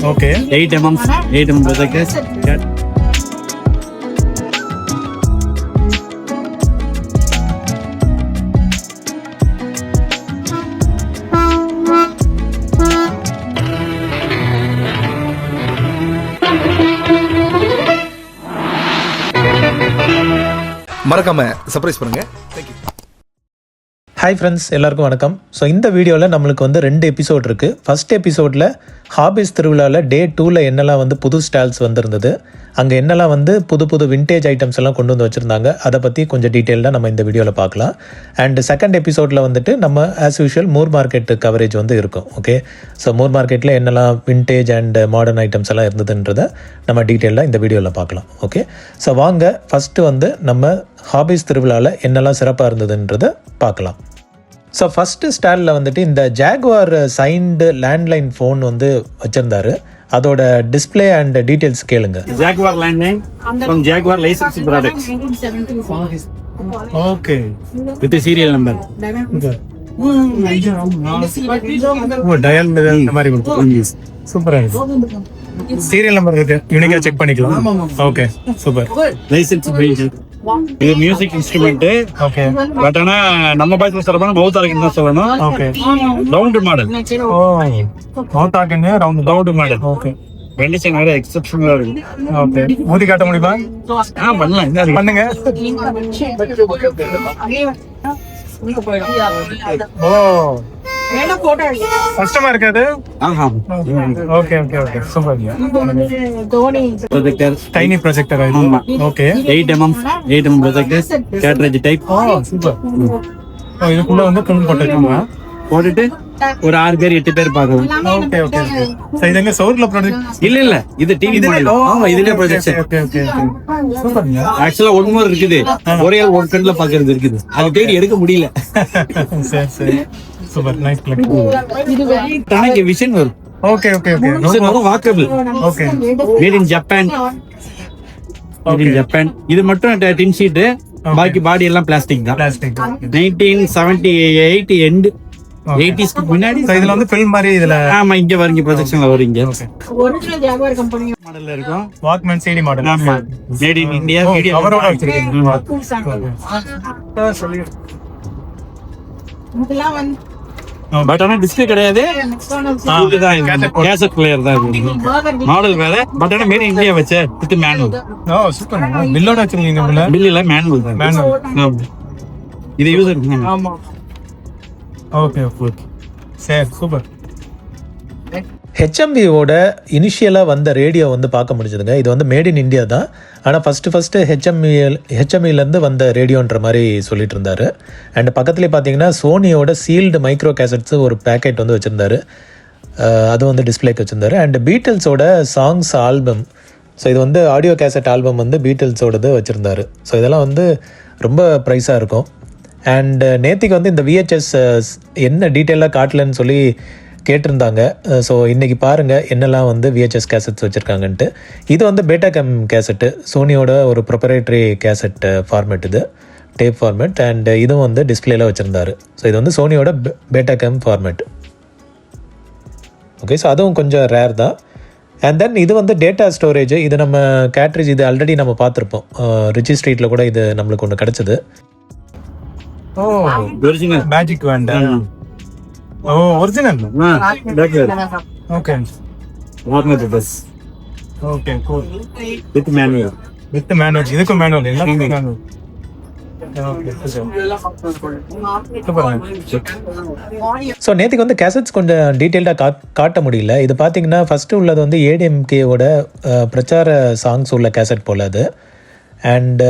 Okay. 8mm projectors. மறக்காம surprise பண்ணுங்க. Thank you. Hi friends, எல்லாருக்கும் வணக்கம். ஸோ இந்த வீடியோவில் நம்மளுக்கு வந்து 2 எபிசோட் இருக்குது. ஃபஸ்ட் எபிசோடில் ஹாபிஸ் திருவிழாவில் டே 2ல் என்னெல்லாம் வந்து புது ஸ்டால்ஸ் வந்திருந்தது, அங்கே என்னெல்லாம் வந்து புது விண்டேஜ் ஐட்டம்ஸ் எல்லாம் கொண்டு வந்து வச்சுருந்தாங்க, அதை பற்றி கொஞ்சம் டீட்டெயிலாக நம்ம இந்த வீடியோவில் பார்க்கலாம். அண்ட் செகண்ட் எபிசோடில் வந்துட்டு நம்ம as usual Moore market coverage வந்து இருக்கும். ஓகே, ஸோ மூர் மார்க்கெட்டில் என்னெல்லாம் விண்டேஜ் அண்ட் மாடர்ன் ஐட்டம்ஸ் எல்லாம் இருந்ததுன்றதை நம்ம டீட்டெயிலாக இந்த வீடியோவில் பார்க்கலாம். ஓகே, ஸோ வாங்க ஃபஸ்ட்டு வந்து நம்ம ஹாபிஸ் திருவிழாவில் என்னெல்லாம் சிறப்பாக இருந்ததுன்றதை பார்க்கலாம். ஸோ ஃபஸ்ட்டு ஸ்டாலில் வந்துட்டு இந்த ஜாகுவார் சைன்டு லேண்ட்லைன் ஃபோன் வந்து வச்சுருந்தாரு. அதோட டிஸ்பிளே அண்ட் டீட்டெயில்ஸ் கேளுங்க. Jaguar landline from Jaguar licensed products. Okay, With the serial number. Dial இந்த மாதிரி சூப்பராக இருக்கு. சீரியல் நம்பர் இருக்கு, யூனிக்கா செக் பண்ணிக்கலாம். Okay, super. Licensed vehicle. இது மியூசிக் இன்ஸ்ட்ருமெண்ட். ஓகே, பட் ஆனா நம்ம பாய்ஸ்ல சொல்றப்ப மவுத் ஆர்கன் தான் சொல்லணும். ஓகே. Round model. ஓ, mouth organ round model. Okay, வெண்டிஷன் வேற எக்ஸெப்ஷனலா இருக்கு. ஓகே. ஊதி காட்ட முடியுமா? பண்ணலாம். என்ன பண்ணுங்க. ஓ, கஷ்டமா இருக்காது. Okay okay okay, super. Projector, tiny projector. Okay, 8mm projector, cartridge type. Super. ஓ, இதுக்குள்ள வந்து பிரிண்ட் போட்டுருக்காங்க. போட்டுட்டு ஒரு 6 பேர் 8 பேர் பார்க்கலாம். Okay okay okay. சோ இது எங்க சவுர்ல ப்ரொஜெக்ட்? இல்ல இது டிவி மாடல். ஆமா, இதுல projection. Okay okay okay, super. ஆக்சுவலா ஒன் மோர் இருக்குது. ஒரே ஒரு கண்ணுல பாக்குறது இருக்குது. அது தேடி எடுக்க முடியல. சரி சரி, சூப்பர். Nice collection. தனக்கு விஷன் வரும். ஓகே ஓகே ஓகே, விஷன் வரும். Walkable. Okay. Made in Japan. Japan. இது மட்டும் டின் ஷீட், பாக்கி பாடி எல்லாம் பிளாஸ்டிக் தான். பிளாஸ்டிக். 1978 எண்ட் 80s முன்னாடி. இதுல வந்து ஃபில்ம் மாதிரி இதுல. ஆமா, இங்க வரீங்க ப்ரொஜெக்ஷன்ல வரீங்க. ஒரிஜினல் ஜாகுவார் கம்பெனி மாடல்ல இருக்கும். Walkman CD model. ஆமா, மேட் இன் இந்தியா. வீடியோ கவரோட வச்சிருக்கீங்க. இதெல்லாம் வந்து பட் ஆனா டிஸ்பிளே கிடையாது. இதுதான் கேசட் பிளேயர் தான் இருக்கு. மாடல் வேற, பட் ஆனா மேட் இன் இந்தியா வச்ச வித் மேனுவல். ஓ, சூப்பர். பில்லோட வச்சிருக்கீங்க உள்ள. பில் இல்ல, மேனுவல் தான். மேனுவல். இது யூசர். ஆமா. ஓகே ஓகே, சரி, சூப்பர். ஹெச்எம்வியோட இனிஷியலாக வந்த ரேடியோ வந்து பார்க்க முடிஞ்சதுங்க. இது வந்து மேட் இன் இந்தியா தான், ஆனால் ஃபஸ்ட்டு ஹெச்எம்இலேருந்து வந்த ரேடியோன்ற மாதிரி சொல்லிட்டு இருந்தார். அண்ட் பக்கத்துலேயே பார்த்தீங்கன்னா சோனியோட சீல்டு மைக்ரோ கேசட்ஸ் ஒரு பேக்கெட் வந்து வச்சுருந்தாரு. அது வந்து டிஸ்பிளேக்கு வச்சுருந்தாரு. அண்ட் பீட்டில்ஸோட சாங்ஸ் ஆல்பம், ஸோ இது வந்து ஆடியோ கேசட் ஆல்பம் வந்து பீட்டில்ஸோடது வச்சுருந்தாரு. ஸோ இதெல்லாம் வந்து ரொம்ப ப்ரைஸாக இருக்கும். அண்ட் நேத்திக்கு வந்து இந்த விஹெச்எஸ் என்ன டீட்டெயிலாக காட்டலன்னு சொல்லி கேட்டிருந்தாங்க. ஸோ இன்றைக்கி பாருங்கள் என்னெல்லாம் வந்து விஹெச்எஸ் கேசட்ஸ் வச்சுருக்காங்கன்ட்டு. இது வந்து பேட்டாகேம் கேசட்டு, சோனியோட ஒரு ப்ரொப்ரைட்டரி கேசட் ஃபார்மேட், இது டேப் ஃபார்மேட். அண்ட் இதுவும் வந்து டிஸ்பிளேல வச்சுருந்தாரு. ஸோ இது வந்து சோனியோட பேட்டாகேம் ஃபார்மேட். ஓகே, ஸோ அதுவும் கொஞ்சம் ரேர் தான். அண்ட் தென் இது வந்து டேட்டா ஸ்டோரேஜ். இது நம்ம கேட்ரேஜ், இது ஆல்ரெடி நம்ம பார்த்துருப்போம். ரிச்சி ஸ்ட்ரீட்டில் கூட இது நம்மளுக்கு ஒன்று கிடச்சிது. ஓ, ஒரிஜினல் மேஜிக் வேண்ட். ஓ, original. Okay. Warner Brothers. Okay, cool. With manual. With manual. இதுக்கும் மேனுவல் இல்ல? மேனுவல். Okay, super. ஸோ நேற்றுக்கு வந்து கேசட்ஸ் கொஞ்சம் டீட்டெயில்டாக காட்ட முடியல. இது பார்த்தீங்கன்னா ஃபஸ்ட்டு உள்ளது வந்து ஏடிஎம்கேவோட பிரச்சார சாங்ஸ் உள்ள கேசட் போல் அது. அண்டு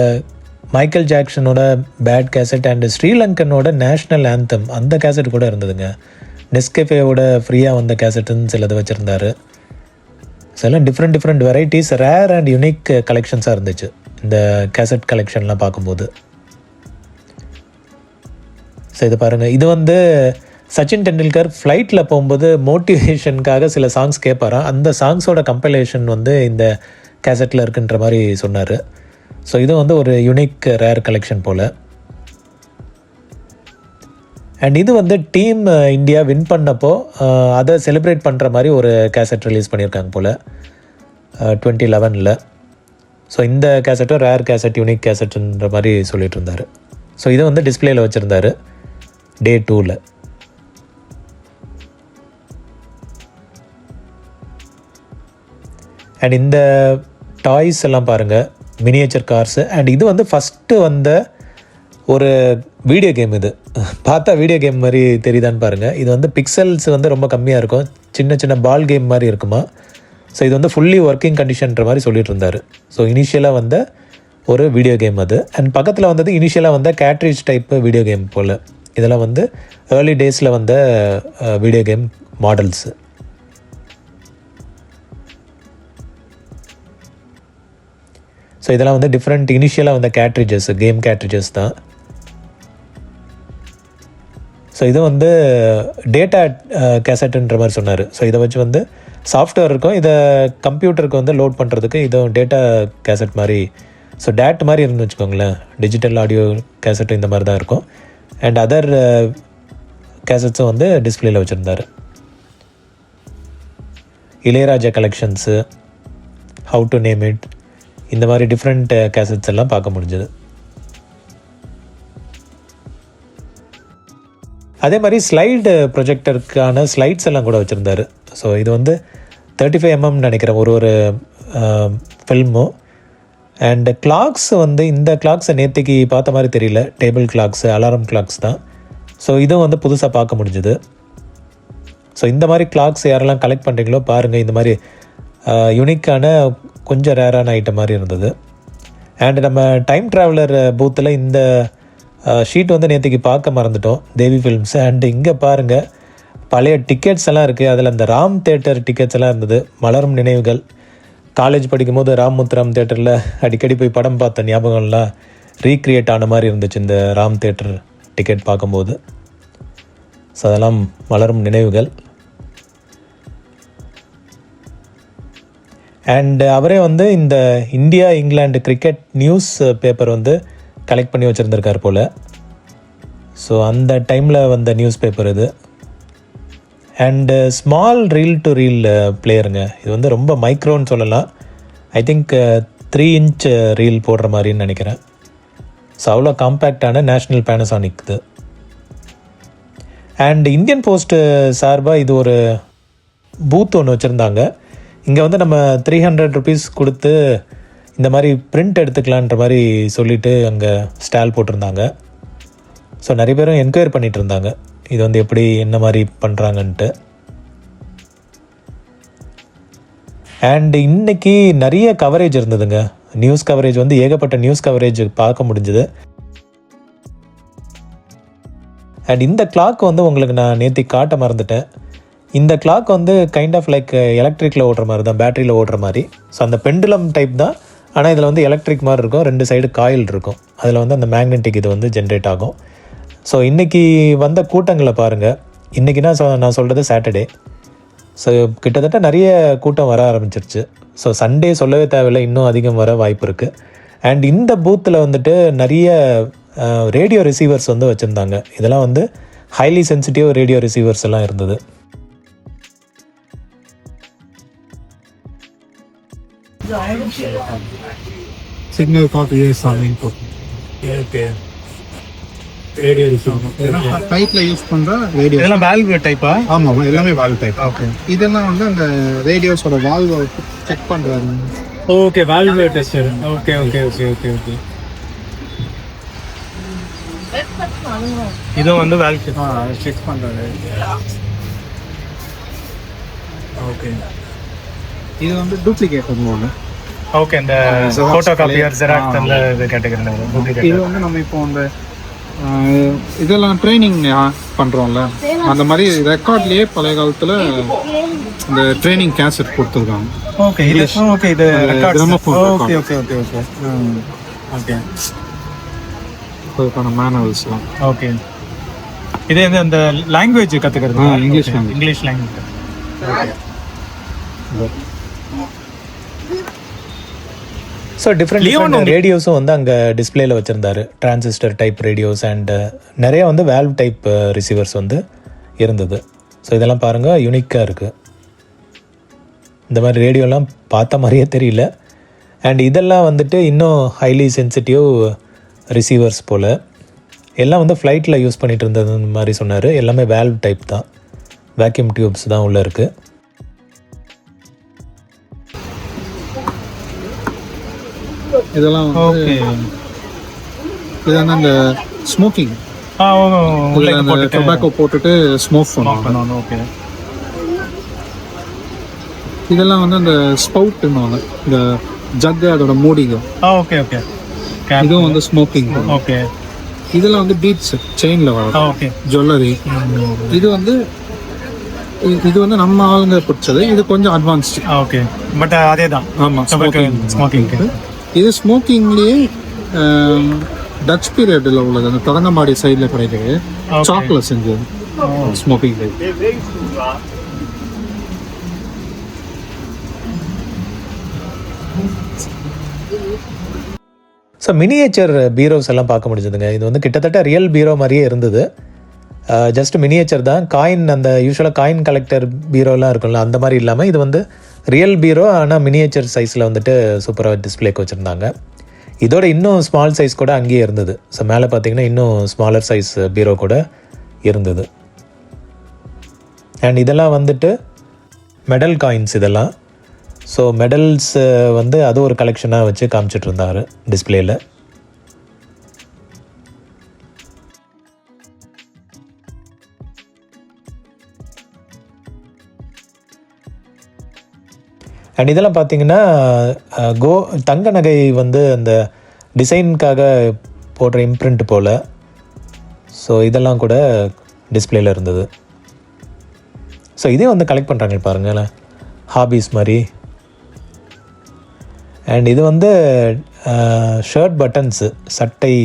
மைக்கேல் ஜாக்சனோட பேட் கேசட் அண்ட் ஸ்ரீலங்கனோட நேஷ்னல் ஆந்தம் அந்த கேசட் கூட இருந்ததுங்க. நெஸ்கேஃபேவோட ஃப்ரீயாக வந்த கேசட்டுன்னு சிலது வச்சுருந்தாரு. ஸோ எல்லாம் different varieties, rare and unique கலெக்ஷன்ஸாக இருந்துச்சு இந்த கேசட் கலெக்ஷன்லாம் பார்க்கும்போது. ஸோ இது பாருங்கள், இது வந்து சச்சின் டெண்டுல்கர் ஃப்ளைட்டில் போகும்போது மோட்டிவேஷனுக்காக சில சாங்ஸ் கேட்பாராம். அந்த சாங்ஸோட கம்பைலேஷன் வந்து இந்த கேசட்டில் இருக்குன்ற மாதிரி சொன்னார். ஸோ இது வந்து ஒரு யூனிக் ரேர் கலெக்ஷன் போல். அண்ட் இது வந்து டீம் இந்தியா வின் பண்ணப்போ அதை செலிப்ரேட் பண்ணுற மாதிரி ஒரு கேசட் ரிலீஸ் பண்ணியிருக்காங்க போல் 2011. ஸோ இந்த கேசட்டும் ரேர் கேசட், யூனிக் கேசட்ன்ற மாதிரி சொல்லிட்டு இருந்தார். ஸோ இதை வந்து டிஸ்பிளேயில் வச்சுருந்தார் Day 2. அண்ட் இந்த டாய்ஸ் எல்லாம் பாருங்கள், மினியேச்சர் கார்ஸு. அண்ட் இது வந்து ஃபஸ்ட்டு வந்த ஒரு வீடியோ கேம். இது பார்த்தா வீடியோ கேம் மாதிரி தெரியுதான்னு பாருங்கள். இது வந்து பிக்சல்ஸ் வந்து ரொம்ப கம்மியாக இருக்கும், சின்ன சின்ன பால் கேம் மாதிரி இருக்குமா. ஸோ இது வந்து ஃபுல்லி ஒர்க்கிங் கண்டிஷன்ற மாதிரி சொல்லிட்டு இருந்தார். ஸோ இனிஷியலாக வந்த ஒரு வீடியோ கேம் அது. அண்ட் பக்கத்தில் வந்தது இனிஷியலாக வந்த கேட்ரிட்ஜ் டைப்பு வீடியோ கேம் போல். இதெல்லாம் வந்து ஏர்லி டேஸில் வந்த வீடியோ கேம் மாடல்ஸு. ஸோ இதெல்லாம் வந்து டிஃப்ரெண்ட் இனிஷியலாக வந்த கேட்ரிட்ஜஸ், கேம் கேட்ரிட்ஜஸ் தான். ஸோ இது வந்து டேட்டா கேசட்டுன்ற மாதிரி சொன்னார். ஸோ இதை வச்சு வந்து சாஃப்ட்வேர் இருக்கும், இதை கம்ப்யூட்டருக்கு வந்து லோட் பண்ணுறதுக்கு இதுவும் டேட்டா கேசட் மாதிரி. ஸோ டேட் மாதிரி இருந்து வச்சுக்கோங்களேன், டிஜிட்டல் ஆடியோ கேசட்டும் இந்த மாதிரி தான் இருக்கும். அண்ட் அதர் கேசட்ஸும் வந்து டிஸ்பிளேயில் வச்சுருந்தார். Ilaiyaraaja collections, how to name it, இந்த மாதிரி டிஃப்ரெண்ட் கேசட்ஸ் எல்லாம் பார்க்க முடிஞ்சது. அதே மாதிரி ஸ்லைடு ப்ரொஜெக்டருக்கான ஸ்லைட்ஸ் எல்லாம் கூட வச்சுருந்தார். ஸோ இது வந்து 35mm நினைக்கிறேன் ஒரு ஃபில்மும். அண்டு கிளாக்ஸ் வந்து இந்த கிளாக்ஸை நேற்றுக்கு பார்த்த மாதிரி தெரியல, டேபிள் கிளாக்ஸு, அலாரம் கிளாக்ஸ் தான். ஸோ இதுவும் வந்து புதுசாக பார்க்க முடிஞ்சுது. ஸோ இந்த மாதிரி கிளாக்ஸ் யாரெல்லாம் கலெக்ட் பண்ணுறீங்களோ பாருங்கள், இந்த மாதிரி யூனிக்கான கொஞ்சம் ரேரான ஐட்டம் மாதிரி இருந்தது. அண்டு நம்ம டைம் ட்ராவலர் பூத்தில் இந்த ஷீட் வந்து நேற்றுக்கு பார்க்க மறந்துட்டோம், தேவி ஃபிலிம்ஸ். அண்டு இங்கே பாருங்கள், பழைய டிக்கெட்ஸ் எல்லாம் இருக்குது. அதில் அந்த ராம் தேட்டர் டிக்கெட்ஸ் எல்லாம் இருந்தது, மலரும் நினைவுகள். காலேஜ் படிக்கும்போது ராம் தேட்டரில் அடிக்கடி போய் படம் பார்த்த ஞாபகம்லாம் ரீக்ரியேட் ஆன மாதிரி இருந்துச்சு இந்த ராம் தேட்டர் டிக்கெட் பார்க்கும்போது. ஸோ அதெல்லாம் மலரும் நினைவுகள். அண்டு அவரே வந்து இந்த India England cricket newspaper வந்து கலெக்ட் பண்ணி வச்சுருந்துருக்கார் போல். ஸோ அந்த டைமில் வந்த நியூஸ் பேப்பர் இது. And small reel to reel பிளேயருங்க. இது வந்து ரொம்ப மைக்ரோன்னு சொல்லலாம். ஐ திங்க் 3 inch ரீல் போடுற மாதிரின்னு நினைக்கிறேன். ஸோ அவ்வளோ காம்பேக்டான நேஷ்னல் பேனசானிக் இது. அண்ட் இந்தியன் போஸ்ட்டு சார்பாக இது ஒரு பூத் ஒன்று வச்சுருந்தாங்க. இங்கே வந்து நம்ம 300 rupees கொடுத்து இந்த மாதிரி பிரிண்ட் எடுத்துக்கலான்ற மாதிரி சொல்லிவிட்டு அங்கே ஸ்டால் போட்டிருந்தாங்க. ஸோ நிறைய பேரும் என்கொயரி பண்ணிகிட்டு இருந்தாங்க, இது வந்து எப்படி என்ன மாதிரி பண்ணுறாங்கன்ட்டு. அண்டு இன்றைக்கி நிறைய கவரேஜ் இருந்ததுங்க, நியூஸ் கவரேஜ் வந்து ஏகப்பட்ட நியூஸ் கவரேஜ் பார்க்க முடிஞ்சுது. அண்ட் இந்த கிளாக் வந்து உங்களுக்கு நான் நேற்று காட்ட மறந்துட்டேன். இந்த கிளாக் வந்து கைண்ட் ஆஃப் லைக் எலக்ட்ரிக்கில் ஓடுற மாதிரி தான், பேட்டரியில் ஓடுற மாதிரி. ஸோ அந்த பெண்டுலம் டைப் தான், ஆனால் இதில் வந்து எலக்ட்ரிக் மாதிரி இருக்கும், 2 சைடு காயில் இருக்கும், அதில் வந்து அந்த மேக்னெட்டிக் இது வந்து ஜென்ரேட் ஆகும். ஸோ இன்றைக்கி வந்த கூட்டங்களை பாருங்கள். இன்றைக்கினா நான் சொல்கிறது சாட்டர்டே. ஸோ கிட்டத்தட்ட நிறைய கூட்டம் வர ஆரம்பிச்சிருச்சு. ஸோ சண்டே சொல்லவே தேவையில்லை, இன்னும் அதிகம் வர வாய்ப்பு இருக்குது. அண்ட் இந்த பூத்தில் வந்துட்டு நிறைய ரேடியோ ரிசீவர்ஸ் வந்து வச்சுருந்தாங்க. இதெல்லாம் வந்து ஹைலி சென்சிட்டிவ் ரேடியோ ரிசீவர்ஸ் எல்லாம் இருந்தது. சிக்னல் காப்பி டைப்ல யூஸ் பண்ற ரேடியோ. இதெல்லாம் வால்வ் டைப்பா? ஆமா, எல்லாமே வால்வ் டைப். ஓகே, இதெல்லாம் வந்து அந்த ரேடியோஸோட வால்வ் செக் பண்றாங்க. Okay, valve tester. Okay okay okay okay okay. இதுவும் வந்து வால்வ் செக் பண்றாங்க. ஓகே, இது வந்து டூப்ளிகேட் பண்ணுவாங்க. ஓகே, இந்த போட்டோ காப்பியர், ஜெராக்ஸ் அந்த இது கேட்டகரியில வரும். இது வந்து நம்ம இப்போ அந்த இதெல்லாம் ட்ரைனிங் பண்ணுறோம்ல, அந்த மாதிரி ரெக்கார்ட்லேயே பழைய காலத்தில் இந்த ட்ரைனிங் கேசட் கொடுத்துருக்காங்க. ஓகே, இது ஓகே, இது records. Okay okay okay okay okay. அதுக்கான மேனுவல்ஸ்லாம். ஓகே, இது அந்த லாங்குவேஜ் கற்றுக்கிறது, English language. So so different ரேடியோஸும் வந்து அங்கே டிஸ்பிளேல வச்சுருந்தாரு. டிரான்சிஸ்டர் டைப் ரேடியோஸ் அண்ட் நிறைய வந்து வேல்வ் டைப் ரிசீவர்ஸ் வந்து இருந்தது. ஸோ இதெல்லாம் பாருங்கள், யூனிக்காக இருக்குது. இந்த மாதிரி ரேடியோலாம் பார்த்த மாதிரியே தெரியல. அண்ட் இதெல்லாம் வந்துட்டு இன்னும் ஹைலி சென்சிட்டிவ் ரிசீவர்ஸ் போல். எல்லாம் வந்து ஃப்ளைட்டில் யூஸ் பண்ணிகிட்டு இருந்தது மாதிரி சொன்னார். எல்லாமே வேல்வ் டைப் தான், வேக்யூம் டியூப்ஸ் தான் உள்ளே இருக்குது. இதெல்லாம் வந்து இது வந்து அந்த ஸ்மோக்கிங், டொபாக்கோ போட்டுட்டு ஸ்மோக் பண்ணுவாங்க. ஓகே. இதெல்லாம் வந்து அந்த ஸ்பவுட்னுவாங்க, இந்த ஜக்கு அதோட மூடிங்க. Okay okay. இதுவும் வந்து ஸ்மோக்கிங். ஓகே. இதெல்லாம் வந்து பீட்ஸ் செயின்ல வரும். ஓகே. ஜுவல்லரி. இது வந்து நம்ம ஆளுங்க பிடிச்சது. இது கொஞ்சம் அட்வான்ஸ்டு. ஓகே. பட் அதே தான். ஆமாம், ஸ்மோக்கிங். இது ஸ்மோக்கிங்லேயே டச் பீரியடில் உள்ளது, அந்த தொடங்கமாடி சைடில் கிடைக்குது. சாக்லேட் செஞ்சது ஸ்மோக்கிங். ஸோ மினியேச்சர் பீரோஸ் எல்லாம் பார்க்க முடிஞ்சதுங்க. இது வந்து கிட்டத்தட்ட ரியல் பீரோ மாதிரியே இருந்தது. ஜஸ்ட் மினியேச்சர் தான். காயின், அந்த யூஸ்வலாக காயின் கலெக்டர் பீரோலாம் இருக்கும்ல, அந்த மாதிரி இல்லாமல் இது வந்து ரியல் பீரோ, ஆனால் மினியேச்சர் சைஸில் வந்துட்டு சூப்பராக டிஸ்பிளேக்கு வச்சுருந்தாங்க. இதோட இன்னும் ஸ்மால் சைஸ் கூட அங்கேயே இருந்தது. ஸோ மேலே பார்த்தீங்கன்னா இன்னும் ஸ்மாலர் சைஸ் பீரோ கூட இருந்தது. அண்ட் இதெல்லாம் வந்துட்டு மெடல் காயின்ஸ் இதெல்லாம். ஸோ மெடல்ஸ் வந்து அது ஒரு கலெக்ஷனாக வச்சு காமிச்சிட்டு இருந்தார் டிஸ்பிளேயில். அண்ட் இதெல்லாம் பார்த்தீங்கன்னா தங்க நகை வந்து அந்த டிசைனுக்காக போடுற இம்ப்ரிண்ட் போல். ஸோ இதெல்லாம் கூட டிஸ்பிளேயில் இருந்தது. ஸோ இதே வந்து கலெக்ட் பண்ணுறாங்க பாருங்களேன், ஹாபீஸ் மாதிரி. அண்ட் இது வந்து ஷர்ட் பட்டன்ஸு, சட்டை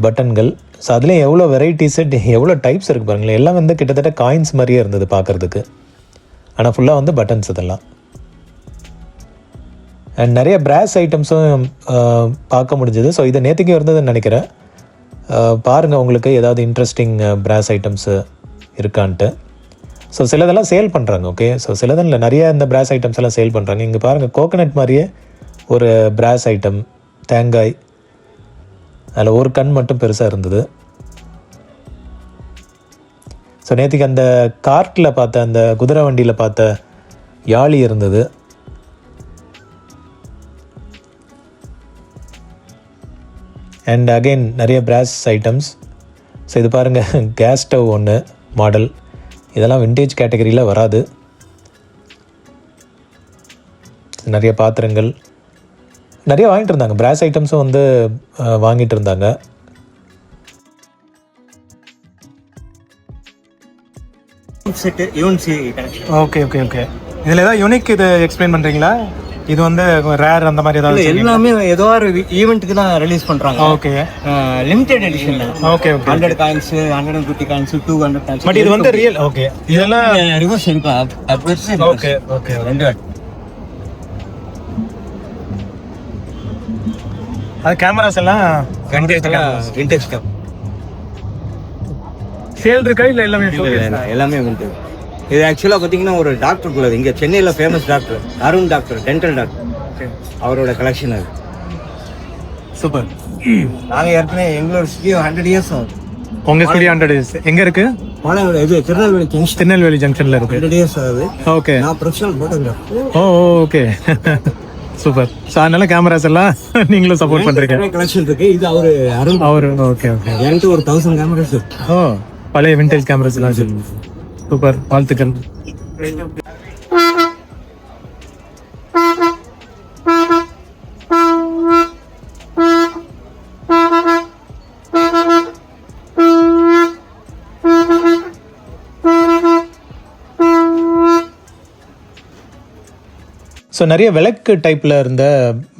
பட்டன்கள். ஸோ அதுலேயும் எவ்வளோ வெரைட்டிஸு, எவ்வளோ டைப்ஸ் இருக்குது பாருங்களேன். எல்லாம் வந்து கிட்டத்தட்ட காயின்ஸ் மாதிரியே இருந்தது பார்க்குறதுக்கு, ஆனால் ஃபுல்லாக வந்து பட்டன்ஸ் இதெல்லாம். அண்ட் நிறைய பிராஸ் ஐட்டம்ஸும் பார்க்க முடிஞ்சது. ஸோ இது நேற்றுக்கே இருந்ததுன்னு நினைக்கிறேன். பாருங்கள் உங்களுக்கு ஏதாவது இன்ட்ரெஸ்டிங் பிராஸ் ஐட்டம்ஸு இருக்கான்ட்டு. ஸோ சிலதெல்லாம் சேல் பண்ணுறாங்க. ஓகே. ஸோ சிலதில் நிறைய இந்த பிராஸ் ஐட்டம்ஸ் எல்லாம் சேல் பண்ணுறாங்க. இங்கே பாருங்கள், கோகனட் மாதிரியே ஒரு பிராஸ் ஐட்டம், தேங்காய், அதில் ஒரு கண் மட்டும் பெருசாக இருந்தது. ஸோ நேற்றுக்கு அந்த கார்ட்டில் பார்த்த, அந்த குதிரை வண்டியில் பார்த்த யாழி இருந்தது. அண்ட் அகெயின் நிறைய பிராஸ் ஐட்டம்ஸ். ஸோ இது பாருங்கள், கேஸ் ஸ்டவ் ஒன்று மாடல். இதெல்லாம் விண்டேஜ் கேட்டகரியில் வராது. நிறைய பாத்திரங்கள் நிறைய வாங்கிட்டு இருந்தாங்க. பிராஸ் ஐட்டம்ஸும் வந்து வாங்கிட்டு இருந்தாங்க. Okay okay okay. இதில் ஏதாவது யூனிக் இது எக்ஸ்பிளைன் பண்ணுறீங்களா? இது வந்து ரேர் அந்த மாதிரி ஏதாவது? எல்லாமே ஏதோ ஒரு ஈவெண்ட்டுக்கு தான் ரிலீஸ் பண்றாங்க. Okay. Limited edition. Okay okay. 100 coins, 150 coins, 200 coins. But இது வந்து ரியல். ஓகே. இதெல்லாம் ரிவர்ஸ் இருக்கு. Okay okay. ரெண்டு அது கேமராஸ் எல்லாம் விண்டேஜ் கேம். சேல் இருக்கா இல்லை எல்லாமே? எல்லாமே விண்டேஜ். இது ஆக்சுவலாக பார்த்தீங்கன்னா ஒரு டாக்டர் உள்ளது, இங்கே சென்னையில் famous doctor Arun doctor, dental doctor. அவரோட கலெக்ஷன் அது. சூப்பர். நாங்கள் ஏற்கனவே எங்களோட ஸ்டுடியோ 100 இயர்ஸ் ஆகுது. உங்கள் ஸ்டுடியோ 100 இயர்ஸ் எங்கே இருக்கு? இது திருநெல்வேலி ஜங்ஷன். திருநெல்வேலி ஜங்ஷனில் இருக்கு. 100 இயர்ஸ் ஆகுது. ஓகே. நான் professional photographer. Okay. Super. So அதனால கேமராஸ் எல்லாம் நீங்களும் சப்போர்ட் பண்ணுறீங்க. கலெக்ஷன் இருக்கு. இது அவரு அருண். Okay okay. என்கிட்ட ஒரு 1000 கேமராஸ் இருக்கு. பழைய விண்டேஜ் கேமராஸ் எல்லாம். சூப்பர், வாழ்த்துக்கள். ஸோ நிறைய விளக்கு டைப்பில் இருந்த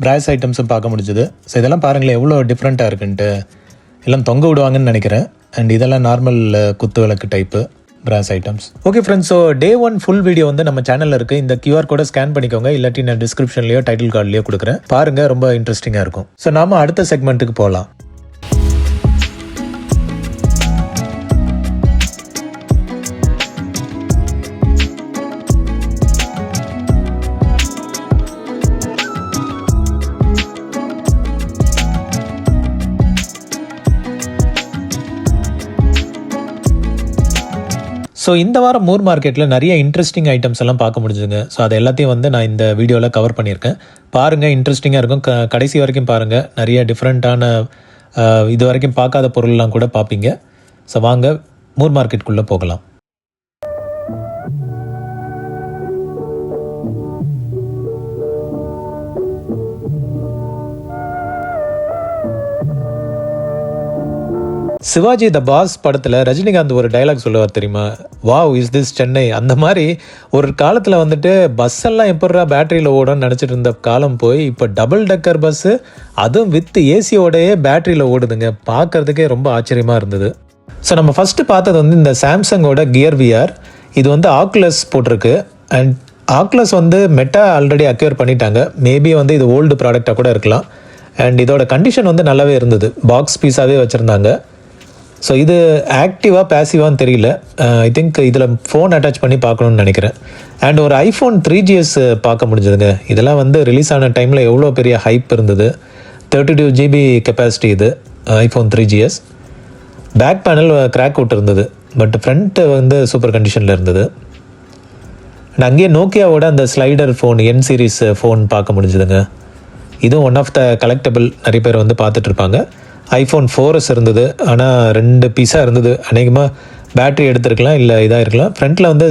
பிராஸ் ஐட்டம்ஸும் பார்க்க முடிஞ்சுது. ஸோ இதெல்லாம் பாருங்களேன் எவ்வளோ டிஃப்ரெண்ட்டாக இருக்குன்ட்டு. எல்லாம் தொங்க விடுவாங்கன்னு நினைக்கிறேன். அண்ட் இதெல்லாம் நார்மல் குத்து விளக்கு type. Brass items. Okay friends, so day 1 full video வந்து நம்ம சேனலில் இருக்குது. இந்த QR கோடை ஸ்கேன் பண்ணிக்கோங்க, இல்லாட்டி நான் டிஸ்கிரிப்ஷன்லையோ டைட்டில் கார்ட்லையோ கொடுக்குறேன். பாருங்கள், ரொம்ப இன்ட்ரெஸ்டிங்காக இருக்கும். ஸோ நாம அடுத்த செக்மெண்ட்டுக்கு போகலாம். ஸோ இந்த வாரம் மூர் மார்க்கெட்டில் நிறைய இன்ட்ரெஸ்டிங் ஐட்டம்ஸ் எல்லாம் பார்க்க முடிஞ்சுதுங்க. ஸோ அது எல்லாத்தையும் வந்து நான் இந்த வீடியோவில் கவர் பண்ணியிருக்கேன். பாருங்கள், இன்ட்ரெஸ்டிங்காக இருக்கும். கடைசி வரைக்கும் பாருங்கள். நிறைய டிஃப்ரெண்ட்டான இது வரைக்கும் பார்க்காத பொருள்லாம் கூட பார்ப்பீங்க. ஸோ வாங்க மூர் மார்க்கெட்டுக்குள்ளே போகலாம். சிவாஜி த பாஸ் படத்தில் ரஜினிகாந்த் ஒரு டைலாக் சொல்லுவார் தெரியுமா, வாவ் இஸ் திஸ் சென்னை. அந்த மாதிரி ஒரு காலத்தில் வந்துட்டு பஸ் எல்லாம் எப்படா பேட்டரியில் ஓடும்னு நினச்சிட்டு இருந்த காலம் போய் இப்போ டபுள் டக்கர் பஸ்ஸு, அதுவும் வித் ஏசியோடையே பேட்டரியில் ஓடுதுங்க. பார்க்கறதுக்கே ரொம்ப ஆச்சரியமாக இருந்தது. ஸோ நம்ம ஃபஸ்ட்டு பார்த்தது வந்து இந்த சாம்சங்கோட கியர் VR. இது வந்து ஆக்குலஸ் போட்டிருக்கு. அண்ட் ஆக்குலஸ் வந்து மெட்டா ஆல்ரெடி அக்யூர் பண்ணிட்டாங்க. மேபி வந்து இது ஓல்டு ப்ராடக்டாக கூட இருக்கலாம். அண்ட் இதோட கண்டிஷன் வந்து நல்லாவே இருந்தது. பாக்ஸ் பீஸாகவே வச்சுருந்தாங்க. ஸோ இது ஆக்டிவாக பேசிவான்னு தெரியல. ஐ திங்க் இதில் ஃபோன் அட்டாச் பண்ணி பார்க்கணுன்னு நினைக்கிறேன். அண்ட் ஒரு iPhone 3GS பார்க்க முடிஞ்சதுங்க. இதெல்லாம் வந்து ரிலீஸ் ஆன டைமில் எவ்வளோ பெரிய ஹைப் இருந்தது. 32 GB கெப்பாசிட்டி இது iPhone 3GS. Back panel crack out இருந்தது, பட் ஃப்ரண்ட்டு வந்து சூப்பர் கண்டிஷனில் இருந்தது. அண்ட் அங்கேயே நோக்கியாவோட அந்த slider phone N series phone பார்க்க முடிஞ்சதுங்க. இதுவும் ஒன் ஆஃப் த கலெக்டபிள். நிறைய பேர் வந்து பார்த்துட்ருப்பாங்க. iPhone 4S இருந்தது, ஆனால் 2 பீஸாக இருந்தது. அநேகமாக பேட்ரி எடுத்துருக்கலாம், இல்லை இதாக இருக்கலாம். ஃப்ரண்ட்டில் வந்து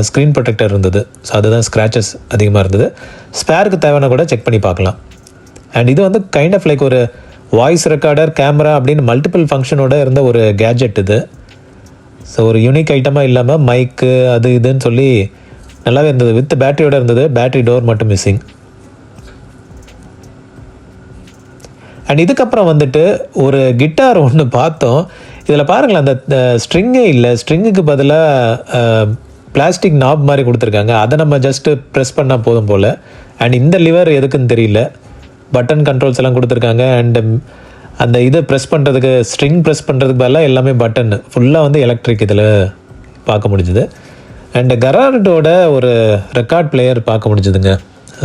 ஸ்க்ரீன் ப்ரொடெக்டர் இருந்தது. ஸோ அதுதான் ஸ்க்ராச்சஸ் அதிகமாக இருந்தது. ஸ்பேருக்கு தேவையான கூட செக் பண்ணி பார்க்கலாம். அண்ட் இது வந்து கைண்ட் ஆஃப் லைக் ஒரு வாய்ஸ் ரெக்கார்டர், கேமரா அப்படின்னு மல்டிபிள் ஃபங்க்ஷனோட இருந்த ஒரு கேஜெட் இது. ஸோ ஒரு யூனிக் ஐட்டமாக இல்லாமல் மைக்கு அது இதுன்னு சொல்லி நல்லாவே இருந்தது. வித் பேட்டரியோடு இருந்தது. பேட்டரி டோர் மட்டும் மிஸ்ஸிங். அண்ட் இதுக்கப்புறம் வந்துட்டு ஒரு கிட்டார் ஒன்று பார்த்தோம். இதில் பாருங்களேன், அந்த ஸ்ட்ரிங்கே இல்லை. ஸ்ட்ரிங்குக்கு பதிலாக பிளாஸ்டிக் நாப் மாதிரி கொடுத்துருக்காங்க. அதை நம்ம ஜஸ்ட்டு ப்ரெஸ் பண்ணால் போதும் போல். அண்ட் இந்த லிவர் எதுக்குன்னு தெரியல. பட்டன் கண்ட்ரோல்ஸ் எல்லாம் கொடுத்துருக்காங்க. அண்ட் அந்த இதை ப்ரெஸ் பண்ணுறதுக்கு, ஸ்ட்ரிங் ப்ரெஸ் பண்ணுறதுக்கு பதிலாக எல்லாமே பட்டன். ஃபுல்லாக வந்து எலக்ட்ரிக் இதில் பார்க்க முடிஞ்சுது. அண்ட் கரார்டோட ஒரு ரெக்கார்ட் பிளேயர் பார்க்க முடிஞ்சுதுங்க.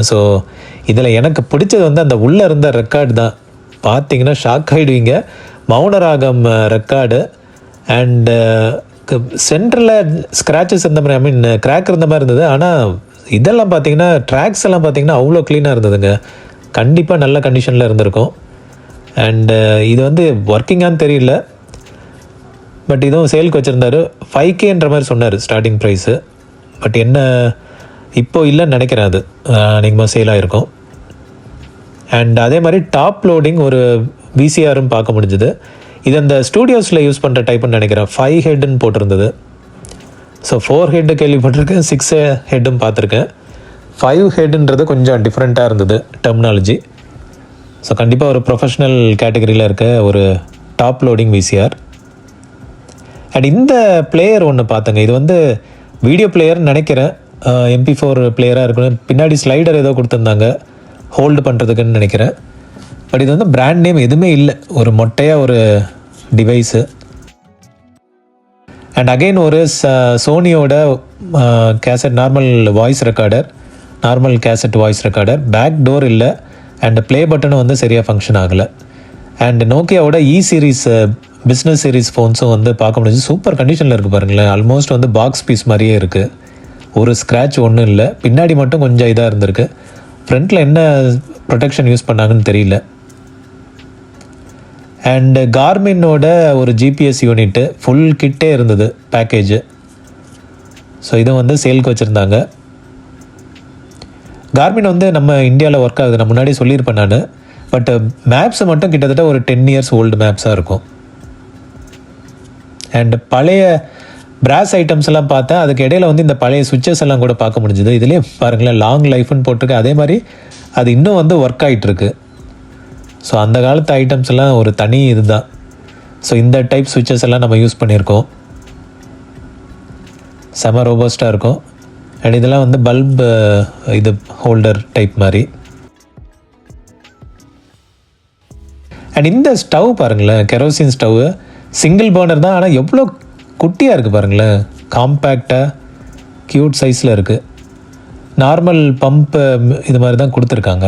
ஸோ இதில் எனக்கு பிடிச்சது வந்து அந்த உள்ளே இருந்த ரெக்கார்டு தான். பார்த்தீங்கன்னா ஷாக் ஆகிடுவீங்க. மௌனராகம் ரெக்கார்டு. அண்டு சென்டரில் ஸ்க்ராச்சஸ் இருந்த மாதிரி, ஐ மீன் கிராக் இருந்த மாதிரி இருந்தது. ஆனால் இதெல்லாம் பார்த்தீங்கன்னா ட்ராக்ஸ் எல்லாம் பார்த்தீங்கன்னா அவ்வளோ க்ளீனாக இருந்ததுங்க. கண்டிப்பாக நல்ல கண்டிஷனில் இருந்திருக்கும். அண்டு இது வந்து ஒர்க்கிங்கான்னு தெரியல, பட் இதுவும் சேலுக்கு வச்சுருந்தாரு. 5Kன்ற மாதிரி சொன்னார் ஸ்டார்டிங் ப்ரைஸு. பட் என்ன இப்போது இல்லைன்னு நினைக்கிறேன். அது அதிகமாக சேலாக இருக்கும். அண்ட் அதே மாதிரி டாப் லோடிங் ஒரு VCRம் பார்க்க முடிஞ்சுது. இது அந்த ஸ்டூடியோஸில் யூஸ் பண்ணுற டைப்புன்னு நினைக்கிறேன். 5 ஹெட்டுன்னு போட்டிருந்தது. ஸோ 4 ஹெட்டு கேள்விப்பட்டிருக்கேன், 6 ஹெட்டும் பார்த்துருக்கேன். 5 ஹெட்டுன்றது கொஞ்சம் டிஃப்ரெண்ட்டாக இருந்தது டெர்மினாலஜி. ஸோ கண்டிப்பாக ஒரு ப்ரொஃபஷ்னல் கேட்டகரியில் இருக்க ஒரு டாப் லோடிங் VCR. அண்ட் இந்த பிளேயர் ஒன்று பார்த்தேங்க. இது வந்து வீடியோ பிளேயர்னு நினைக்கிறேன். MP4 பிளேயராக இருக்கணும். பின்னாடி ஸ்லைடர் ஏதோ கொடுத்துருந்தாங்க ஹோல்டு பண்ணுறதுக்குன்னு நினைக்கிறேன். பட் இது வந்து பிராண்ட் நேம் எதுவுமே இல்லை. ஒரு மொட்டையாக ஒரு டிவைஸு. அண்ட் அகெயின் ஒரு சோனியோட cassette normal voice recorder, normal cassette voice recorder. Back door இல்லை. அண்ட் ப்ளே பட்டனும் வந்து சரியாக ஃபங்க்ஷன் ஆகலை. அண்ட் நோக்கியாவோட சீரீஸ் பிஸ்னஸ் சீரீஸ் ஃபோன்ஸும் வந்து பார்க்க முடிஞ்சு. சூப்பர் கண்டிஷனில் இருக்குது பாருங்களேன். ஆல்மோஸ்ட் வந்து பாக்ஸ் பீஸ் மாதிரியே இருக்குது. ஒரு ஸ்க்ராட்ச் ஒன்றும் இல்லை. பின்னாடி மட்டும் கொஞ்சம் இதாக இருந்திருக்கு. ஃப்ரண்ட்டில் என்ன ப்ரொடெக்ஷன் யூஸ் பண்ணாங்கன்னு தெரியல. அண்டு கார்மினோட ஒரு GPS யூனிட்டு ஃபுல் கிட்டே இருந்தது பேக்கேஜு. ஸோ இதுவும் வந்து சேலுக்கு வச்சுருந்தாங்க. கார்மின் வந்து நம்ம இந்தியாவில் ஒர்க் ஆகுது. நான் முன்னாடி சொல்லியிருப்பேன் நான். பட் மேப்ஸை மட்டும் கிட்டத்தட்ட ஒரு 10 இயர்ஸ் ஓல்டு மேப்ஸாக இருக்கும். அண்ட் பழைய பிராஸ் ஐட்டம்ஸ் எல்லாம் பார்த்தேன். அதுக்கு இடையில வந்து இந்த பழைய சுவிட்சஸ் எல்லாம் கூட பார்க்க முடிஞ்சுது. இதுலேயே பாருங்களேன், லாங் லைஃப்னு போட்டிருக்கு. அதே மாதிரி அது இன்னும் வந்து ஒர்க் ஆகிட்டுருக்கு. ஸோ அந்த காலத்து ஐட்டம்ஸ் எல்லாம் ஒரு தனி இது தான். ஸோ இந்த டைப் சுவிட்சஸ் எல்லாம் நம்ம யூஸ் பண்ணியிருக்கோம். செம ரோபஸ்ட்டாக இருக்கும். அண்ட் இதெல்லாம் வந்து பல்ப் இது ஹோல்டர் டைப் மாதிரி. அண்ட் இந்த ஸ்டவ் பாருங்களேன், கெரோசின் ஸ்டவ், சிங்கிள் பர்னர் தான், ஆனால் எவ்வளோ குட்டியாக இருக்குது பாருங்களேன், காம்பேக்டாக க்யூட் சைஸில் இருக்குது. நார்மல் பம்ப்பு இது மாதிரி தான் கொடுத்துருக்காங்க.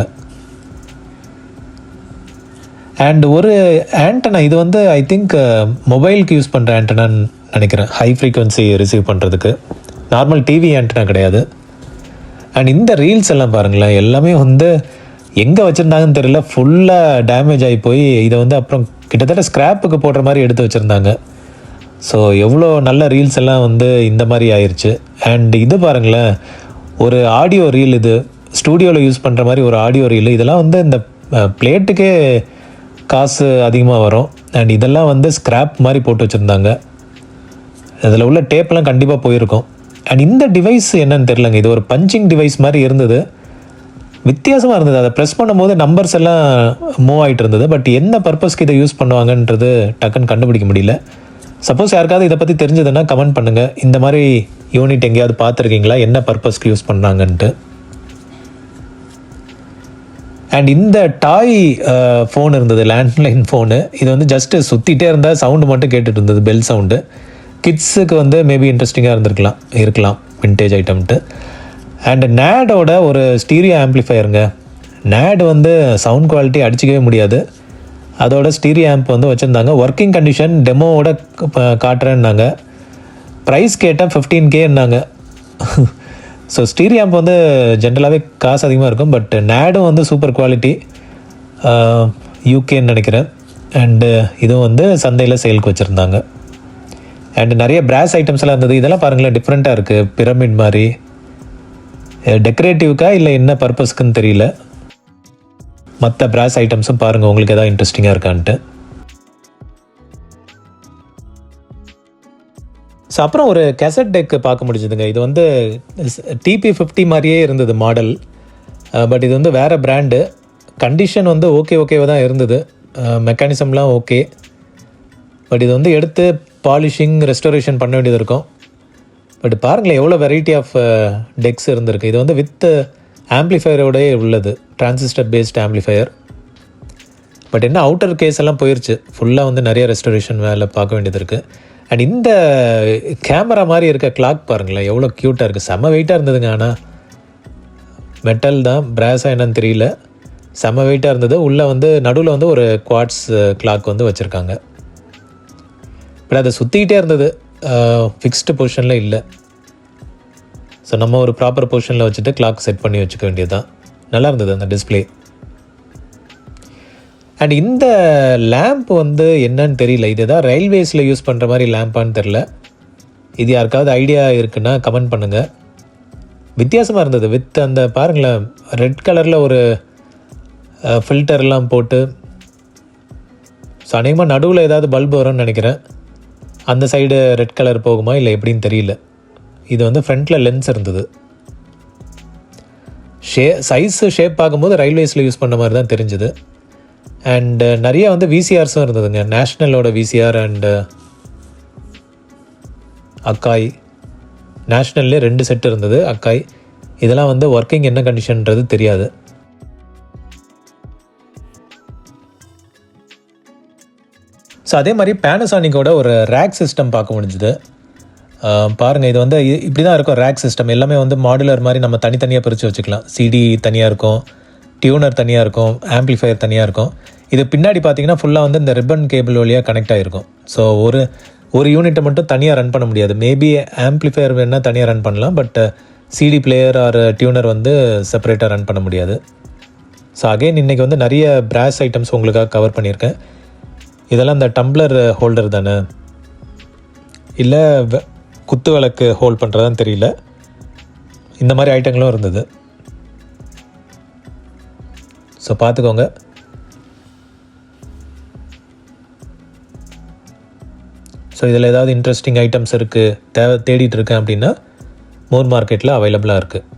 அண்ட் ஒரு ஆண்டனா, இது வந்து ஐ திங்க் மொபைலுக்கு யூஸ் பண்ணுற ஆண்டனான்னு நினைக்கிறேன், ஹை ஃப்ரீக்வன்சி ரிசீவ் பண்ணுறதுக்கு. நார்மல் டிவி ஆண்டனா கிடையாது. அண்ட் இந்த ரீல்ஸ் எல்லாம் பாருங்களேன், எல்லாமே வந்து எங்கே வச்சுருந்தாங்கன்னு தெரியல, ஃபுல்லாக டேமேஜ் ஆகி போய் இதை வந்து அப்புறம் கிட்டத்தட்ட ஸ்க்ராப்புக்கு போடுற மாதிரி எடுத்து வச்சுருந்தாங்க. ஸோ எவ்வளோ நல்ல ரீல்ஸ் எல்லாம் வந்து இந்த மாதிரி ஆயிடுச்சு. அண்ட் இது பாருங்களேன், ஒரு ஆடியோ ரீல், இது ஸ்டூடியோவில் யூஸ் பண்ணுற மாதிரி ஒரு ஆடியோ ரீல். இதெல்லாம் வந்து இந்த பிளேட்டுக்கே காசு அதிகமாக வரும். அண்ட் இதெல்லாம் வந்து ஸ்க்ராப் மாதிரி போட்டு வச்சுருந்தாங்க. இதில் உள்ள டேப்லாம் கண்டிப்பாக போயிருக்கும். அண்ட் இந்த டிவைஸ் என்னன்னு தெரிலங்க, இது ஒரு பஞ்சிங் டிவைஸ் மாதிரி இருந்தது, வித்தியாசமாக இருந்தது. அதை ப்ரெஸ் பண்ணும்போது நம்பர்ஸ் எல்லாம் மூவ் ஆகிட்டு இருந்தது. பட் என்ன பர்பஸ்க்கு இதை யூஸ் பண்ணுவாங்கன்றது டக்குன்னு கண்டுபிடிக்க முடியல. சப்போஸ் யாருக்காவது இதை பற்றி தெரிஞ்சதுன்னா கமெண்ட் பண்ணுங்கள். இந்த மாதிரி யூனிட் எங்கேயாவது பார்த்துருக்கீங்களா, என்ன பர்பஸ்க்கு யூஸ் பண்ணாங்கன்ட்டு. அண்ட் இந்த டாய் ஃபோன் இருந்தது, லேண்ட்லைன் ஃபோனு. இது வந்து ஜஸ்ட்டு சுற்றிட்டே இருந்தால் சவுண்டு மட்டும் கேட்டுட்டு இருந்தது, பெல் சவுண்டு. கிட்ஸுக்கு வந்து மேபி இன்ட்ரெஸ்டிங்காக இருக்கலாம் விண்டேஜ் ஐட்டம்ட்டு. அண்ட் நேடோட ஒரு ஸ்டீரியோ ஆம்ப்ளிஃபயருங்க. நேட் வந்து சவுண்ட் குவாலிட்டி அடிச்சிக்கவே முடியாது. அதோட ஸ்டீரியோ ஆம்ப் வந்து வச்சுருந்தாங்க. ஒர்க்கிங் கண்டிஷன் டெமோவோட காட்டுறேன்னாங்க. ப்ரைஸ் கேட்டால் 15K. ஸோ ஸ்டீரியோ ஆம்ப் வந்து ஜென்ரலாகவே காசு அதிகமாக இருக்கும். பட் நேடும் வந்து சூப்பர் குவாலிட்டி, யூகேன்னு நினைக்கிறேன். அண்டு இதுவும் வந்து சந்தையில் சேலுக்கு வச்சுருந்தாங்க. அண்டு நிறைய பிராஸ் ஐட்டம்ஸ் எல்லாம் இருந்தது. இதெல்லாம் பாருங்களேன், டிஃப்ரெண்ட்டாக இருக்குது, பிரமிட் மாதிரி. டெக்கரேட்டிவ்க்கா இல்லை என்ன பர்பஸ்க்குன்னு தெரியல. மற்ற பிராஸ் ஐட்டம்ஸும் பாருங்கள், உங்களுக்கு எதாவது இன்ட்ரெஸ்டிங்காக இருக்கான்ட்டு. ஸோ அப்புறம் ஒரு கேசட் டெக்கு பார்க்க முடிஞ்சதுங்க. இது வந்து TP50 மாதிரியே இருந்தது மாடல். பட் இது வந்து வேறு பிராண்டு. கண்டிஷன் வந்து ஓகேவாக தான் இருந்தது, மெக்கானிசம்லாம் ஓகே. பட் இது வந்து எடுத்து பாலிஷிங், ரெஸ்டோரேஷன் பண்ண வேண்டியது இருக்கும். பட் பாருங்களேன், எவ்வளோ வெரைட்டி ஆஃப் டெக்ஸ் இருந்திருக்கு. இது வந்து வித் ஆம்ப்ளிஃபயரோடே உள்ளது, டிரான்சிஸ்டர் பேஸ்ட் ஆம்ப்ளிஃபயர். பட் என்ன அவுட்டர் கேஸ் எல்லாம் போயிடுச்சு, ஃபுல்லாக வந்து நிறைய ரெஸ்டோரேஷன் வேலை பார்க்க வேண்டியது இருக்குது. அண்ட் இந்த கேமரா மாதிரி இருக்க கிளாக் பாருங்களேன், எவ்வளோ க்யூட்டாக இருக்குது, செம்ம வெயிட்டாக இருந்ததுங்க. ஆனால் மெட்டல் தான், பிராஸாக என்னன்னு தெரியல, செம்ம வெயிட்டாக இருந்தது. உள்ளே வந்து நடுவில் வந்து ஒரு குவாட்ஸ் கிளாக் வந்து வச்சுருக்காங்க. பட் அதை சுற்றிக்கிட்டே இருந்தது, ஃபிக்ஸ்டு பொசிஷனில் இல்லை. ஸோ நம்ம ஒரு ப்ராப்பர் பொசிஷனில் வச்சுட்டு கிளாக் செட் பண்ணி வச்சுக்க வேண்டியது தான். நல்லா இருந்தது அந்த டிஸ்பிளே. அண்ட் இந்த லேம்ப் வந்து என்னன்னு தெரியல, இது எதாவது ரயில்வேஸில் யூஸ் பண்ணுற மாதிரி லேம்பான்னு தெரில. இது யாருக்காவது ஐடியா இருக்குன்னா கமெண்ட் பண்ணுங்கள். வித்தியாசமாக இருந்தது, வித் அந்த பாருங்களேன், ரெட் கலரில் ஒரு ஃபில்டர்லாம் போட்டு. ஸோ அநேகமாக நடுவில் ஏதாவது பல்பு வரும்னு நினைக்கிறேன். அந்த சைடு ரெட் கலர் போகுமா இல்லை எப்படின்னு தெரியல. இது வந்து ஃப்ரண்ட்டில் லென்ஸ் இருந்தது. சைஸு ஷேப் பார்க்கும்போது ரயில்வேஸில் யூஸ் பண்ண மாதிரி தான் தெரிஞ்சுது. அண்டு நிறைய வந்து விசிஆர்ஸும் இருந்ததுங்க, நேஷ்னலோட விசிஆர் அண்டு அக்காய். நேஷ்னல்லே 2 செட் இருந்தது, அக்காய். இதெல்லாம் வந்து ஒர்க்கிங் என்ன கண்டிஷன்ன்றது தெரியாது. ஸோ அதே மாதிரி பேனசானிக்கோட ஒரு ரேக் சிஸ்டம் பார்க்க முடிஞ்சுது. பாருங்கள், இது வந்து இப்படி தான் இருக்கும் ரேக் சிஸ்டம். எல்லாமே வந்து மாடுலர் மாதிரி நம்ம தனித்தனியாக பிரித்து வச்சுக்கலாம். சிடி தனியாக இருக்கும், டியூனர் தனியாக இருக்கும், ஆம்ப்ளிஃபயர் தனியாக இருக்கும். இது பின்னாடி பார்த்தீங்கன்னா ஃபுல்லாக வந்து இந்த ரிப்பன் கேபிள் வழியாக கனெக்ட் ஆகிருக்கும். ஸோ ஒரு யூனிட்டை மட்டும் தனியாக ரன் பண்ண முடியாது. மேபி ஆம்ப்ளிஃபயர் வேணால் தனியாக ரன் பண்ணலாம், but CD player or tuner வந்து செப்பரேட்டாக ரன் பண்ண முடியாது. ஸோ அகைன் இன்றைக்கி வந்து நிறைய பிராஸ் ஐட்டம்ஸ் உங்களுக்காக கவர் பண்ணியிருக்கேன். இதெல்லாம் இந்த டம்ளர் ஹோல்டர் தானே, இல்லை குத்து விளக்கு ஹோல்ட் பண்ணுறதான்னு தெரியல. இந்த மாதிரி ஐட்டங்களும் இருந்தது. ஸோ பார்த்துக்கோங்க. ஸோ இதில் ஏதாவது இன்ட்ரெஸ்டிங் ஐட்டம்ஸ் இருக்குது, தேடிட்டு இருக்கேன் அப்படின்னா மூர் மார்க்கெட்டில் அவைலபிளாக இருக்குது.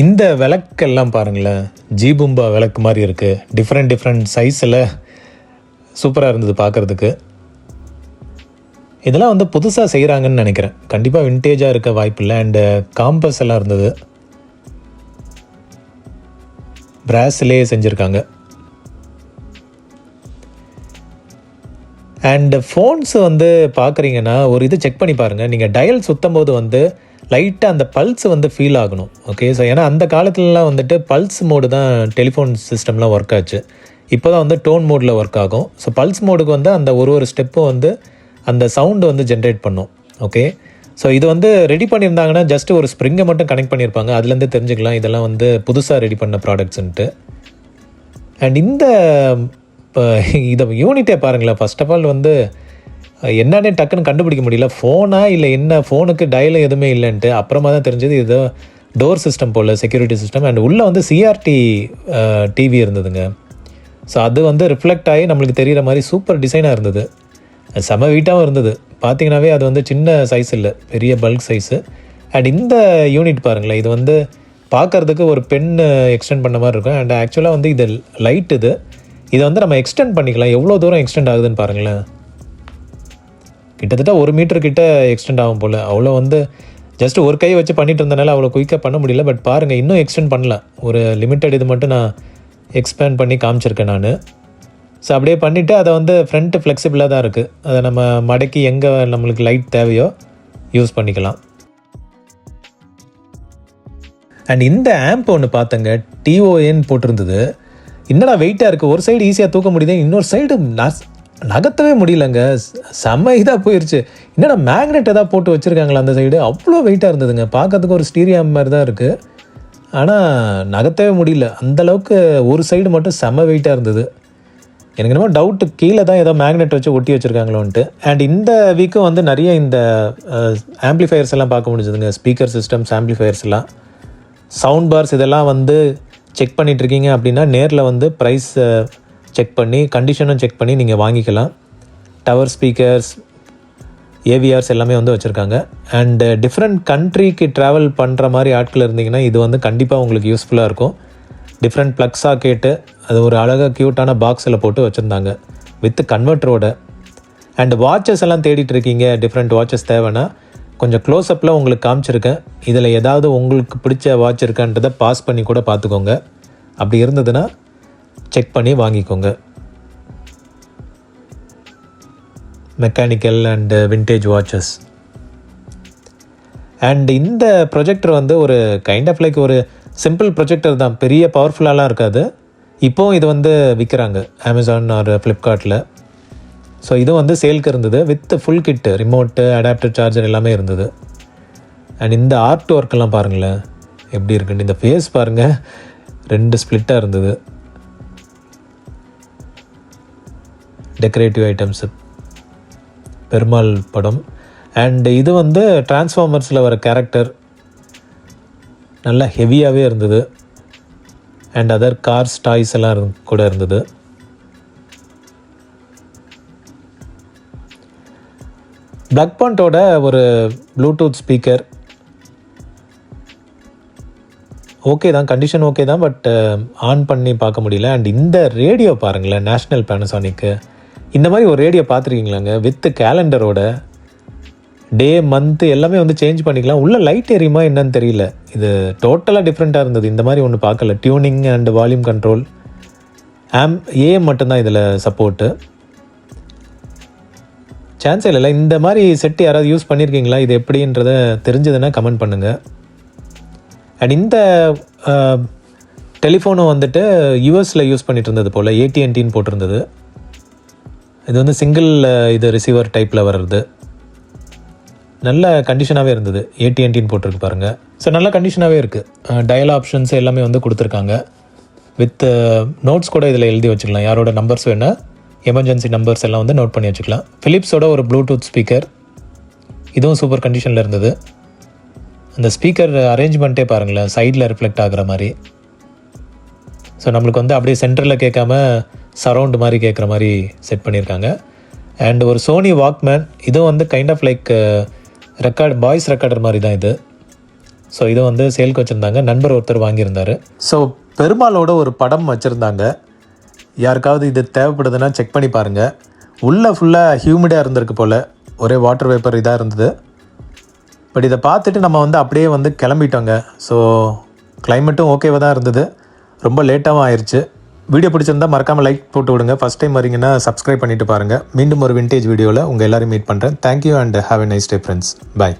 இந்த விளக்கெல்லாம் பாருங்களேன், ஜீபும்பா விளக்கு மாதிரி இருக்குது. டிஃப்ரெண்ட் சைஸில் சூப்பராக இருந்தது பார்க்குறதுக்கு. இதெல்லாம் வந்து புதுசாக செய்கிறாங்கன்னு நினைக்கிறேன். கண்டிப்பாக விண்டேஜாக இருக்க வாய்ப்பு இல்லை. அண்டு காம்பஸ் எல்லாம் இருந்தது, பிராஸ்லேயே செஞ்சுருக்காங்க. அண்டு ஃபோன்ஸ் வந்து பார்க்குறீங்கன்னா ஒரு இது செக் பண்ணி பாருங்கள். நீங்கள் டயல் சுற்றும் போது வந்து லைட்டாக அந்த பல்ஸ் வந்து ஃபீல் ஆகணும். ஓகே, ஸோ ஏன்னா அந்த காலத்துலலாம் வந்துட்டு பல்ஸ் மோடு தான் டெலிஃபோன் சிஸ்டம்லாம் ஒர்க் ஆச்சு. இப்போ தான் வந்து டோன் மோடில் ஒர்க் ஆகும். ஸோ பல்ஸ் மோடுக்கு வந்து அந்த ஒரு ஸ்டெப்பும் வந்து அந்த சவுண்டு வந்து ஜென்ரேட் பண்ணும். ஓகே, ஸோ இது வந்து ரெடி பண்ணியிருந்தாங்கன்னா ஜஸ்ட் ஒரு ஸ்ப்ரிங்கை மட்டும் கனெக்ட் பண்ணியிருப்பாங்க. அதுலேருந்து தெரிஞ்சுக்கலாம் இதெல்லாம் வந்து புதுசாக ரெடி பண்ண ப்ராடக்ட்ஸுன்ட்டு. அண்ட் இந்த இப்போ இதை யூனிட்டே பாருங்களேன். ஃபர்ஸ்ட் ஆஃப் ஆல் வந்து என்னன்னே டக்குன்னு கண்டுபிடிக்க முடியல. ஃபோனா இல்லை என்ன, ஃபோனுக்கு டயலும் எதுவுமே இல்லைன்ட்டு அப்புறமா தான் தெரிஞ்சது இது டோர் சிஸ்டம் போல், செக்யூரிட்டி சிஸ்டம். அண்ட் உள்ளே வந்து சிஆர்டி டிவி இருந்ததுங்க. ஸோ அது வந்து ரிஃப்ளெக்ட் ஆகி நம்மளுக்கு தெரிகிற மாதிரி சூப்பர் டிசைனாக இருந்தது. செம வீட்டாகவும் இருந்தது. பார்த்தீங்கன்னாவே அது வந்து சின்ன சைஸ் இல்லை, பெரிய பல்க் சைஸு. அண்ட் இந்த யூனிட் பாருங்களேன், இது வந்து பார்க்குறதுக்கு ஒரு பென் எக்ஸ்டெண்ட் பண்ண மாதிரி இருக்கும். அண்ட் ஆக்சுவலாக வந்து இது லைட் இதை வந்து நம்ம எக்ஸ்டெண்ட் பண்ணிக்கலாம். எவ்வளோ தூரம் எக்ஸ்டெண்ட் ஆகுதுன்னு பாருங்களேன். கிட்டத்தட்ட 1 மீட்டர் கிட்ட எக்ஸ்டெண்ட் ஆகும் போல். அவ்வளோ வந்து ஜஸ்ட் ஒரு கை வச்சு பண்ணிட்டு இருந்தனால அவ்வளோ குயிக்காக பண்ண முடியல. பட் பாருங்கள், இன்னும் எக்ஸ்டெண்ட் பண்ணலாம். ஒரு லிமிட்டட் இது மட்டும் நான் எக்ஸ்பேண்ட் பண்ணி காமிச்சிருக்கேன் நான். ஸோ அப்படியே பண்ணிவிட்டு அதை வந்து ஃப்ரண்ட்டு ஃப்ளெக்சிபிளாக தான் இருக்குது. அதை நம்ம மடக்கி எங்கே நம்மளுக்கு லைட் தேவையோ யூஸ் பண்ணிக்கலாம். அண்ட் இந்த ஆம்ப் ஒன்று பார்த்தங்க, TON போட்டிருந்தது. என்னடா வெயிட்டாக இருக்குது, ஒரு சைடு ஈஸியாக தூக்க முடியுது, இன்னொரு சைடு நகர்த்தவே முடியலங்க. செம்ம இதாக போயிடுச்சு. என்னடா மேக்னெட் எதாவது போட்டு வச்சுருக்காங்களா அந்த சைடு, அவ்வளோ வெயிட்டாக இருந்ததுங்க. பார்க்கறதுக்கு ஒரு ஸ்டீரியோ ஆம்ப் மாதிரி தான் இருக்குது, ஆனால் நகர்த்தவே முடியல. அந்தளவுக்கு ஒரு சைடு மட்டும் செம்ம வெயிட்டாக இருந்தது. எனக்கு என்னமோ டவுட்டு, கீழே தான் ஏதோ மேக்னெட் வச்சு ஒட்டி வச்சுருக்காங்களோன்ட்டு. அண்ட் இந்த வீக்கும் வந்து நிறைய இந்த ஆம்ப்ளிஃபயர்ஸ் எல்லாம் பார்க்க முடிஞ்சதுங்க. ஸ்பீக்கர் சிஸ்டம்ஸ், ஆம்ப்ளிஃபயர்ஸ் எல்லாம், சவுண்ட் பார்ஸ் இதெல்லாம் வந்து செக் பண்ணிகிட்ருக்கீங்க அப்படின்னா நேரில் வந்து ப்ரைஸ் செக் பண்ணி கண்டிஷனும் செக் பண்ணி நீங்கள் வாங்கிக்கலாம். டவர் ஸ்பீக்கர்ஸ், ஏவிஆர்ஸ் எல்லாமே வந்து வச்சுருக்காங்க. அண்டு டிஃப்ரெண்ட் கண்ட்ரிக்கு ட்ராவல் பண்ணுற மாதிரி ஆட்கள் இருந்தீங்கன்னா இது வந்து கண்டிப்பாக உங்களுக்கு யூஸ்ஃபுல்லாக இருக்கும். டிஃப்ரெண்ட் ப்ளக் சாக்கெட்டு அது ஒரு அழகாக க்யூட்டான பாக்ஸில் போட்டு வச்சுருந்தாங்க வித் கன்வெர்ட்டரோட. அண்ட் வாட்சஸ் எல்லாம் தேடிட்டு இருக்கீங்க, டிஃப்ரெண்ட் வாட்சஸ் தேவைன்னா கொஞ்சம் க்ளோஸ்அப்பில் உங்களுக்கு காமிச்சிருக்கேன். இதில் ஏதாவது உங்களுக்கு பிடிச்ச வாட்ச் இருக்கான்றதை பாஸ் பண்ணி கூட பார்த்துக்கோங்க. அப்படி இருந்ததுன்னா செக் பண்ணி வாங்கிக்கோங்க. Mechanical and vintage watches. And இந்த ப்ரொஜெக்டர் வந்து ஒரு கைண்ட் ஆஃப் லைக் ஒரு சிம்பிள் ப்ரொஜெக்டர் தான், பெரிய பவர்ஃபுல்லாலாம் இருக்காது. இப்போவும் இது வந்து விற்கிறாங்க அமேசான் ஆர் ஃப்ளிப்கார்ட்டில். ஸோ இதுவும் வந்து சேல்க்கு இருந்தது with full kit, remote, adapter, charger எல்லாமே இருந்தது. அண்ட் இந்த ஆர்ட் ஒர்க்கெல்லாம் பாருங்களேன் எப்படி இருக்குன்னு. இந்த ஃபேஸ் பாருங்கள், 2 ஸ்ப்ளிட்டாக இருந்தது. டெக்கரேட்டிவ் ஐட்டம்ஸு, பெருமாள் படம். அண்ட் இது வந்து டிரான்ஸ்ஃபார்மர்ஸில் வர கேரக்டர், நல்லா ஹெவியாகவே இருந்தது. அண்ட் அதர் கார்ஸ், டாய்ஸ் எல்லாம் கூட இருந்தது. பிளாக் பாயிண்டோட ஒரு ப்ளூடூத் ஸ்பீக்கர் ஓகே தான், கண்டிஷன் ஓகே தான், பட் ஆன் பண்ணி பார்க்க முடியல. அண்ட் இந்த ரேடியோ பாருங்களேன், நேஷ்னல் பேனசானிக்கு. இந்த மாதிரி ஒரு ரேடியோ பார்த்துருக்கீங்களாங்க வித் கேலண்டரோட, டே மந்த்து எல்லாமே வந்து சேஞ்ச் பண்ணிக்கலாம். உள்ள லைட் எரியுமா என்னன்னு தெரியல. இது டோட்டலாக டிஃப்ரெண்ட்டாக இருந்தது. இந்த மாதிரி ஒன்று பார்க்கல. Tuning and volume control, AM மட்டும்தான் இதில் சப்போர்ட்டு. சான்ஸே இல்லை. இந்த மாதிரி செட்டு யாராவது யூஸ் பண்ணியிருக்கீங்களா, இது எப்படின்றத தெரிஞ்சதுன்னா கமெண்ட் பண்ணுங்கள். அண்ட் இந்த டெலிஃபோனும் வந்துட்டு யூஎஸில் யூஸ் பண்ணிட்டு இருந்தது போல், AT&Tன்னு போட்டிருந்தது. இது வந்து சிங்கிள் இது ரிசீவர் டைப்பில் வர்றது. நல்ல கண்டிஷனாகவே இருந்தது. AT&Tன்னு போட்டிருக்கு பாருங்கள். ஸோ நல்ல கண்டிஷனாகவே இருக்குது. டயல் ஆப்ஷன்ஸ் எல்லாமே வந்து கொடுத்துருக்காங்க. வித் நோட்ஸ் கூட இதில் எழுதி வச்சுக்கலாம். யாரோட நம்பர்ஸ் வேணால், எமர்ஜென்சி நம்பர்ஸ் எல்லாம் வந்து நோட் பண்ணி வச்சுக்கலாம். ஃபிலிப்ஸோட ஒரு ப்ளூடூத் ஸ்பீக்கர், இதுவும் சூப்பர் கண்டிஷனில் இருந்தது. அந்த ஸ்பீக்கர் அரேஞ்ச்மெண்ட்டே பாருங்களேன், சைடில் ரிஃப்ளெக்ட் ஆகிற மாதிரி. ஸோ நம்மளுக்கு வந்து அப்படியே சென்டரில் கேட்காம சரவுண்டு மாதிரி கேட்குற மாதிரி செட் பண்ணியிருக்காங்க. அண்ட் ஒரு சோனி வாக்மேன், இதுவும் வந்து kind of like voice recorder மாதிரி தான் இது. ஸோ இதை வந்து சேல்க்கு வச்சுருந்தாங்க. நண்பர் ஒருத்தர் வாங்கியிருந்தார். ஸோ பெருமாளோட ஒரு படம் வச்சுருந்தாங்க. யாருக்காவது இது தேவைப்படுதுன்னா செக் பண்ணி பாருங்கள். உள்ளே ஃபுல்லாக ஹியூமிடாக இருந்திருக்கு போல், ஒரே வாட்டர் வேப்பர் இதாக இருந்தது. பட் இதை பார்த்துட்டு நம்ம வந்து அப்படியே வந்து கிளம்பிட்டோங்க. ஸோ கிளைமேட்டும் ஓகேவாக தான் இருந்தது, ரொம்ப லேட்டாகவும் ஆயிடுச்சு. வீடியோ பிடிச்சிருந்தால் மறக்காமல் லைக் போட்டு விடுங்க. ஃபஸ்ட் டைம் வரீங்கன்னா சப்ஸ்கிரைப் பண்ணிவிட்டு பாருங்கள். மீண்டும் ஒரு விண்டேஜ் வீடியோவில் உங்கள் எல்லோரும் மீட் பண்ணுறேன். Thank you and have a nice day friends. Bye.